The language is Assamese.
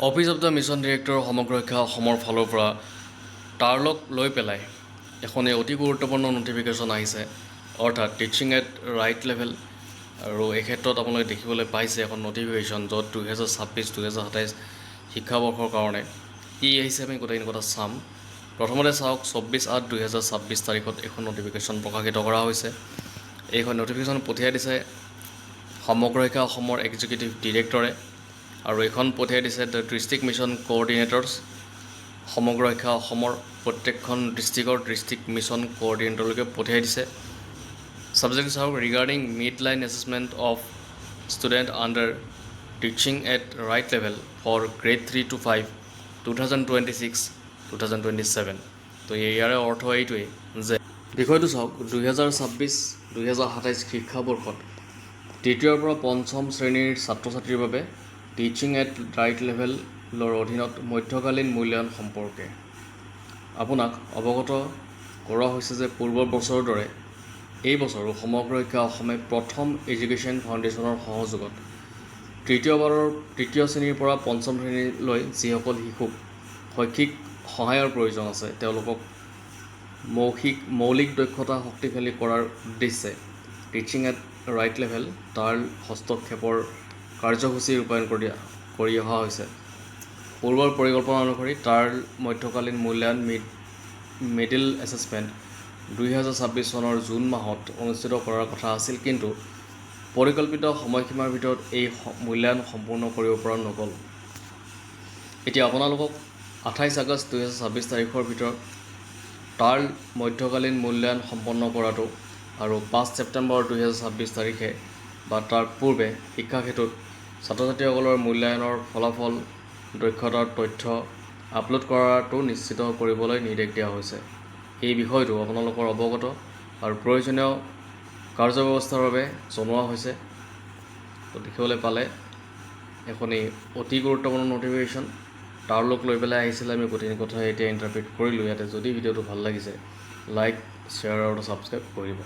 Office of the mission director সমগ্ৰ শিক্ষা অসমৰ ফালৰ পৰা টাৰ্লক লৈ পেলাই এখন অতি গুৰুত্বপূৰ্ণ নটিফিকেশ্যন আহিছে, অৰ্থাৎ টিচিং এট ৰাইট লেভেল। আৰু এই ক্ষেত্ৰত আপোনালোকে দেখিবলৈ পাইছে এখন নটিফিকেশ্যন, য'ত 2026-2027 শিক্ষাবৰ্ষৰ কাৰণে কি আহিছে আমি গোটেইখিনি কথা চাম। প্ৰথমতে চাওক, 24/8/2026 তাৰিখত এখন নটিফিকেশ্যন প্ৰকাশিত কৰা হৈছে। এইখন নটিফিকেশ্যন পঠিয়াই দিছে সমগ্ৰ শিক্ষা অসমৰ এক্সিকিউটিভ ডিৰেক্টৰে, আৰু এইখন পঠিয়াই দিছে দ্য ডিষ্ট্ৰিক্ট মিছন কোঅৰ্ডিনেটৰ্ছ। সমগ্ৰ শিক্ষা অসমৰ প্ৰত্যেকখন ডিষ্ট্ৰিক্ট মিছন কোঅৰ্ডিনেটৰলৈকে পঠিয়াই দিছে। ছাবজেক্ট চাওক, regarding mid line assessment of student under teaching at right level for grade 3 to 5 2026-2027। তো ইয়াৰে অৰ্থ এইটোৱেই যে বিষয়টো চাওক, 2026-2027 শিক্ষাবৰ্ষত তৃতীয়ৰ পৰা পঞ্চম শ্ৰেণীৰ ছাত্ৰ ছাত্ৰীৰ বাবে টিচিং এট ৰাইট লেভেলৰ অধীনত মধ্যকালীন মূল্যায়ন সম্পৰ্কে আপোনাক অৱগত কৰোৱা হৈছে যে পূৰ্বৰ বছৰৰ দৰে এই বছৰো সমগ্ৰ শিক্ষা অসমে প্ৰথম এডুকেশ্যন ফাউণ্ডেশ্যনৰ সহযোগত তৃতীয় শ্ৰেণীৰ পৰা পঞ্চম শ্ৰেণীলৈ যিসকল শিশুক শৈক্ষিক সহায়ৰ প্ৰয়োজন আছে, তেওঁলোকক মৌলিক দক্ষতা শক্তিশালী কৰাৰ উদ্দেশ্যে টিচিং এট ৰাইট লেভেল তাৰ হস্তক্ষেপৰ কাৰ্যসূচী ৰূপায়ণ কৰি অহা হৈছে। পূৰ্বৰ পৰিকল্পনা অনুসৰি তাৰ মধ্যকালীন মূল্যায়ন মিডিল এছেছমেণ্ট 2026 চনৰ জুন মাহত অনুষ্ঠিত কৰাৰ কথা আছিল, কিন্তু পৰিকল্পিত সময়সীমাৰ ভিতৰত এই মূল্যায়ন সম্পূৰ্ণ কৰিব পৰা নগ'ল। এতিয়া আপোনালোকক 28 আগষ্ট 2026 তাৰিখৰ ভিতৰত তাৰ মধ্যকালীন মূল্যায়ন সম্পন্ন কৰাটো আৰু 5 ছেপ্টেম্বৰ 2026 তাৰিখে বা তাৰ পূৰ্বে শিক্ষাক্ষেত্ৰত ছাত্ৰ ছাত্ৰীসকলৰ মূল্যায়নৰ ফলাফল, দক্ষতাৰ তথ্য আপলোড কৰাটো নিশ্চিত কৰিবলৈ নিৰ্দেশ দিয়া হৈছে। এই বিষয়টো আপোনালোকৰ অৱগত আৰু প্ৰয়োজনীয় কাৰ্যব্যৱস্থাৰ বাবে জনোৱা হৈছে। তো দেখিবলৈ পালে এখনি অতি গুৰুত্বপূৰ্ণ নটিফিকেশ্যন টাৰ্লক লৈ পেলাই আহিছিলে। আমি গোটেইখিনি কথা এতিয়া ইণ্টাৰপ্ৰিট কৰিলোঁ ইয়াতে। যদি ভিডিঅ'টো ভাল লাগিছে, লাইক, শ্বেয়াৰ আৰু ছাবস্ক্ৰাইব কৰিব।